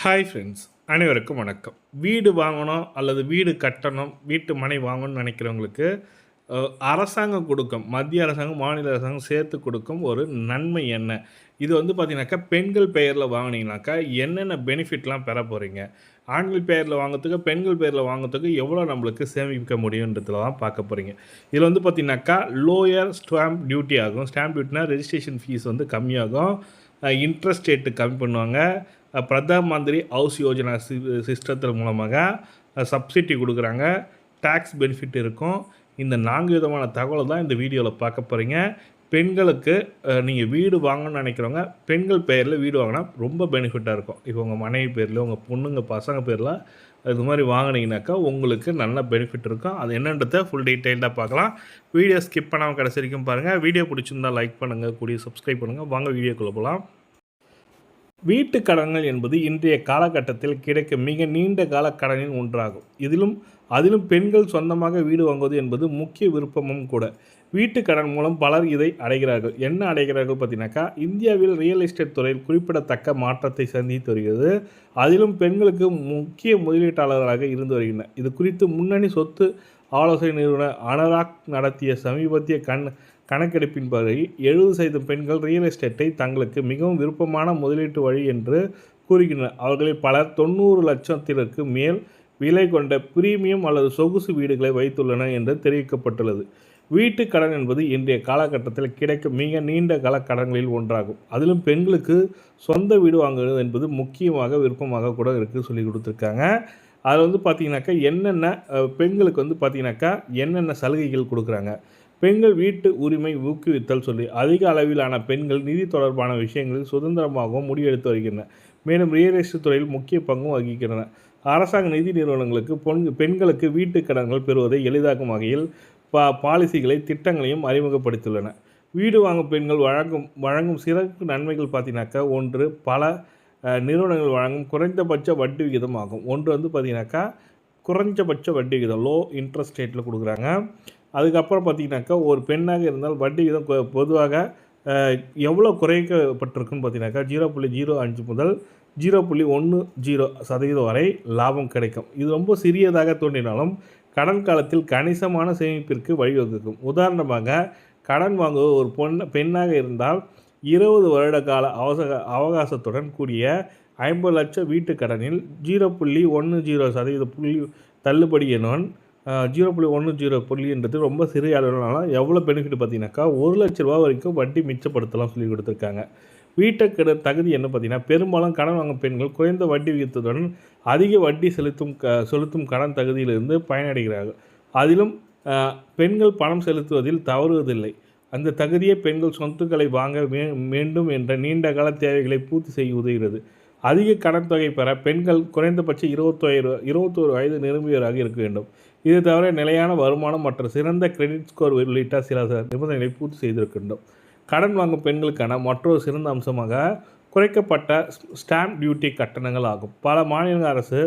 Hi friends, அனைவருக்கும் வணக்கம். வீடு வாங்கணும் அல்லது வீடு கட்டணும், வீட்டு மனை வாங்கணும்னு நினைக்கிறவங்களுக்கு அரசாங்கம் கொடுக்கும், மத்திய அரசாங்கம், மாநில அரசாங்கம் சேர்த்து கொடுக்கும் ஒரு நன்மை என்ன? இது பார்த்தீங்கன்னாக்கா, பெண்கள் பெயரில் வாங்கினீங்கனாக்கா என்னென்ன பெனிஃபிட்லாம் பெற போகிறீங்க? ஆண்கள் பெயரில் வாங்குறதுக்கு, பெண்கள் பெயரில் வாங்குறதுக்கு எவ்வளோ நம்மளுக்கு சேமிக்க முடியுன்றதுல தான் பார்க்க போகிறீங்க. இதில் பார்த்தீங்கன்னாக்கா, லோயர் ஸ்டாம்ப் டியூட்டி ஆகும். ஸ்டாம்ப் டியூட்டினா ரெஜிஸ்ட்ரேஷன் ஃபீஸ் கம்மியாகும். இன்ட்ரெஸ்ட் ரேட்டு கம்மி பண்ணுவாங்க. பிரதான் மந்திரி ஹவுஸ் யோஜனா சிஸ்டத்தின் மூலமாக சப்சிடி கொடுக்குறாங்க. டேக்ஸ் பெனிஃபிட் இருக்கும். இந்த 4 விதமான தகவல் தான் இந்த வீடியோவில் பார்க்க போகிறீங்க. பெண்களுக்கு நீங்கள் வீடு வாங்கணும்னு நினைக்கிறவங்க, பெண்கள் பெயரில் வீடு வாங்கினா ரொம்ப பெனிஃபிட்டாக இருக்கும். இப்போ உங்கள் மனைவி பேரில், உங்கள் பொண்ணுங்க பசங்க பேரில் இது மாதிரி வாங்கினீங்கனாக்கா உங்களுக்கு நல்ல பெனிஃபிட் இருக்கும். அது என்னன்றதை ஃபுல் டீட்டெயில்டாக பார்க்கலாம். வீடியோ ஸ்கிப் பண்ணாமல் கடைசி வரைக்கும் பாருங்கள். வீடியோ பிடிச்சிருந்தால் லைக் பண்ணுங்கள், கூடிய சப்ஸ்கிரைப் பண்ணுங்கள். வாங்க வீடியோக்குள்ளே போகலாம். வீட்டு கடன்கள் என்பது இன்றைய காலகட்டத்தில் கிடைக்கும் மிக நீண்ட கால கடனில் ஒன்றாகும். அதிலும் பெண்கள் சொந்தமாக வீடு வாங்குவது என்பது முக்கிய விருப்பமும் கூட. வீட்டு கடன் மூலம் பலர் இதை அடைகிறார்கள். என்ன அடைகிறார்கள் பார்த்தீங்கன்னாக்கா, இந்தியாவில் ரியல் எஸ்டேட் துறையில் குறிப்பிடத்தக்க மாற்றத்தை சந்தித்து வருகிறது. அதிலும் பெண்களுக்கு முக்கிய முதலீட்டாளர்களாக இருந்து வருகின்றனர். இது குறித்து முன்னணி சொத்து ஆலோசனை நிறுவனர் அனராக் நடத்திய சமீபத்திய கணக்கெடுப்பின்படி 70% பெண்கள் ரியல் எஸ்டேட்டை தங்களுக்கு மிகவும் விருப்பமான முதலீட்டு வழி என்று கூறுகின்றனர். அவர்களில் பலர் 90 லட்சத்திற்கு மேல் விலை கொண்ட பிரீமியம் அல்லது சொகுசு வீடுகளை வைத்துள்ளனர் என்று தெரிவிக்கப்பட்டுள்ளது. வீட்டு கடன் என்பது இன்றைய காலகட்டத்தில் கிடைக்கும் மிக நீண்ட கால கடன்களில் ஒன்றாகும். அதிலும் பெண்களுக்கு சொந்த வீடு வாங்குவது என்பது முக்கியமாக விருப்பமாக கூட இருக்குது சொல்லி கொடுத்துருக்காங்க. அதில் பார்த்தீங்கன்னாக்கா என்னென்ன பெண்களுக்கு பார்த்தீங்கன்னாக்கா என்னென்ன சலுகைகள் கொடுக்குறாங்க. பெண்கள் வீட்டு உரிமை ஊக்குவித்தல் சொல்லி அதிக அளவிலான பெண்கள் நிதி தொடர்பான விஷயங்களில் சுதந்திரமாகவும் முடிவெடுத்து வருகின்றனர். மேலும் ரியல் எஸ்டேட் துறையில் முக்கிய பங்கும் வகிக்கின்றன. அரசாங்க நிதி நிறுவனங்களுக்கு பெண்களுக்கு வீட்டு கடன்கள் பெறுவதை எளிதாக்கும் வகையில் பாலிசிகளை திட்டங்களையும் அறிமுகப்படுத்தியுள்ளன. வீடு வாங்கும் பெண்கள் வழங்கும் சிறப்பு நன்மைகள் பார்த்தீங்கன்னாக்கா, ஒன்று பல நிறுவனங்கள் வழங்கும் குறைந்தபட்ச வட்டி விகிதம் ஆகும். ஒன்று பார்த்தீங்கன்னாக்கா குறைஞ்சபட்ச வட்டி விகிதம் லோ இன்ட்ரெஸ்ட் ரேட்டில் கொடுக்குறாங்க. அதுக்கப்புறம் பார்த்திங்கனாக்கா, ஒரு பெண்ணாக இருந்தால் வட்டி விகிதம் பொதுவாக எவ்வளோ குறைக்கப்பட்டிருக்குன்னு பார்த்தீங்கன்னாக்கா 0.05 முதல் 0.10% வரை லாபம் கிடைக்கும். இது ரொம்ப சிறியதாக தோன்றினாலும் கடன் காலத்தில் கணிசமான சேமிப்பிற்கு வழிவகுக்கும். உதாரணமாக, கடன் வாங்குவது ஒரு பெண்ணாக இருந்தால் 20 வருட கால அவகாசத்துடன் கூடிய 50 லட்சம் வீட்டு கடனில் 0.10% தள்ளுபடி எனும் 0.10 புள்ளின்றது ரொம்ப சிறிய அளவிலான எவ்வளோ பெனிஃபிட் பார்த்தீங்கன்னாக்கா 1 லட்ச ரூபா வரைக்கும் வட்டி மிச்சப்படுத்தலாம் சொல்லி கொடுத்துருக்காங்க. வீட்டுக்கு தகுதி என்ன பார்த்தீங்கன்னா, பெரும்பாலும் கடன் வாங்கும் பெண்கள் குறைந்த வட்டி விகிதத்துடன் அதிக வட்டி செலுத்தும் கடன் தகுதியிலிருந்து பயனடைகிறார்கள். அதிலும் பெண்கள் பணம் செலுத்துவதில் தவறுவதில்லை. அந்த தகுதியை பெண்கள் சொத்துக்களை வாங்க வேண்டும் என்ற நீண்ட கால தேவைகளை பூர்த்தி செய்ய உதவுகிறது. அதிக கடன் தொகை பெற பெண்கள் குறைந்தபட்சம் 21 வயது நிரம்பியவராக இருக்க வேண்டும். இது தவிர நிலையான வருமானம் மற்றும் சிறந்த கிரெடிட் ஸ்கோர் உள்ளிட்ட சில நிபந்தனைகளை பூர்த்தி செய்திருக்கின்றோம். கடன் வாங்கும் பெண்களுக்கான மற்றொரு சிறந்த அம்சமாக குறைக்கப்பட்ட ஸ்டாம்ப் டியூட்டி கட்டணங்கள் ஆகும். பல மாநில அரசு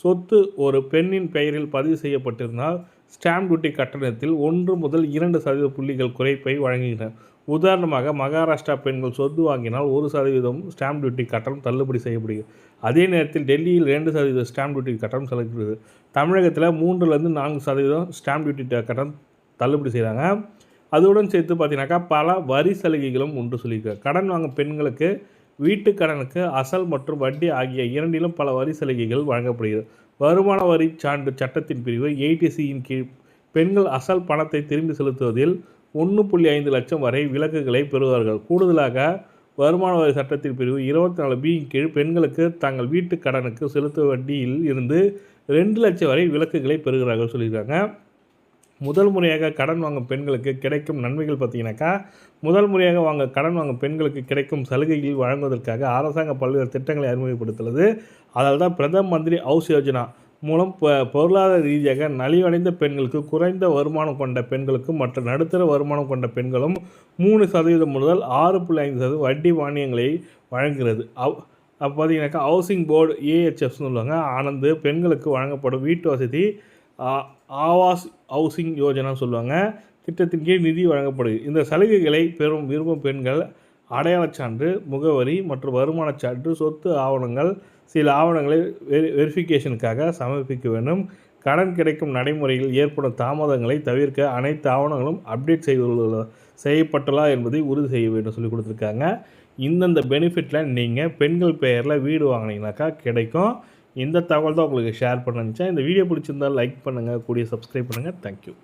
சொத்து ஒரு பெண்ணின் பெயரில் பதிவு செய்யப்பட்டிருந்தால் ஸ்டாம்ப் டியூட்டி கட்டணத்தில் 1 முதல் 2% புள்ளிகள் குறைப்பை வழங்குகின்றன. உதாரணமாக, மகாராஷ்டிரா பெண்கள் சொத்து வாங்கினால் 1% ஸ்டாம்ப் டியூட்டி கட்டணம் தள்ளுபடி செய்யப்படுகிறது. அதே நேரத்தில் டெல்லியில் 2% ஸ்டாம்ப் டியூட்டி கட்டணம் செலுத்துகிறது. தமிழகத்தில் 3-4% ஸ்டாம்ப் டியூட்டி கட்டணம் தள்ளுபடி செய்கிறாங்க. அதுடன் சேர்த்து பார்த்தீங்கன்னாக்கா பல வரி சலுகைகளும் உண்டு சொல்லியிருக்காங்க. கடன் வாங்கும் பெண்களுக்கு வீட்டு கடனுக்கு அசல் மற்றும் வட்டி ஆகிய இரண்டிலும் பல வரி சலுகைகள் வழங்கப்படுகிறது. வருமான வரி சான்று சட்டத்தின் பிரிவு 80C கீழ் பெண்கள் அசல் பணத்தை திரும்பி செலுத்துவதில் 1.5 லட்சம் வரை விலக்குகளை பெறுவார்கள். கூடுதலாக வருமான வரி சட்டத்தின் பிரிவு 24B கீழ் பெண்களுக்கு தங்கள் வீட்டு கடனுக்கு செலுத்தும் வட்டியில் இருந்து 2 லட்சம் வரை விலக்குகளை பெறுகிறார்கள் சொல்லியிருக்காங்க. முதல் முறையாக கடன் வாங்கும் பெண்களுக்கு கிடைக்கும் நன்மைகள் பார்த்தீங்கன்னாக்கா, முதல் முறையாக கடன் வாங்கும் பெண்களுக்கு கிடைக்கும் சலுகைகள் வழங்குவதற்காக அரசாங்கம் பல்வேறு திட்டங்களை அறிமுகப்படுத்துள்ளது. அதனால் தான் பிரதான் மந்திரி ஹவுஸ் யோஜனா மூலம் பொருளாதார ரீதியாக நலிவடைந்த பெண்களுக்கு, குறைந்த வருமானம் கொண்ட பெண்களுக்கும் மற்றும் நடுத்தர வருமானம் கொண்ட பெண்களும் 3% முதல் 6.5% வட்டி மானியங்களை வழங்குகிறது. பார்த்தீங்கன்னாக்கா ஹவுசிங் போர்டு AHFன்னு சொல்லுவாங்க. ஆனந்து பெண்களுக்கு வழங்கப்படும் வீட்டு வசதி ஆவாஸ் ஹவுசிங் யோஜனான்னு சொல்லுவாங்க. திட்டத்தின் கீழ் நிதி வழங்கப்படுது. இந்த சலுகைகளை பெறும் விரும்பும் பெண்கள் அடையாளச் சான்று, முகவரி மற்றும் வருமானச் சான்று, சொத்து ஆவணங்கள் சில ஆவணங்களை வெரிஃபிகேஷனுக்காக சமர்ப்பிக்க வேண்டும். கடன் கிடைக்கும் நடைமுறையில் ஏற்படும் தாமதங்களை தவிர்க்க அனைத்து ஆவணங்களும் அப்டேட் செய்யப்பட்டுள்ளா என்பதை உறுதி செய்ய வேண்டும் சொல்லி கொடுத்துருக்காங்க. இந்தந்த பெனிஃபிட்டில் நீங்கள் பெண்கள் பெயரில் வீடு வாங்கினீங்கனாக்கா கிடைக்கும். இந்த தகவல் தான் உங்களுக்கு ஷேர் பண்ண நினச்சேன். இந்த வீடியோ பிடிச்சிருந்தால் லைக் பண்ணுங்கள், கூடிய சப்ஸ்கிரைப் பண்ணுங்கள். தேங்க்யூ.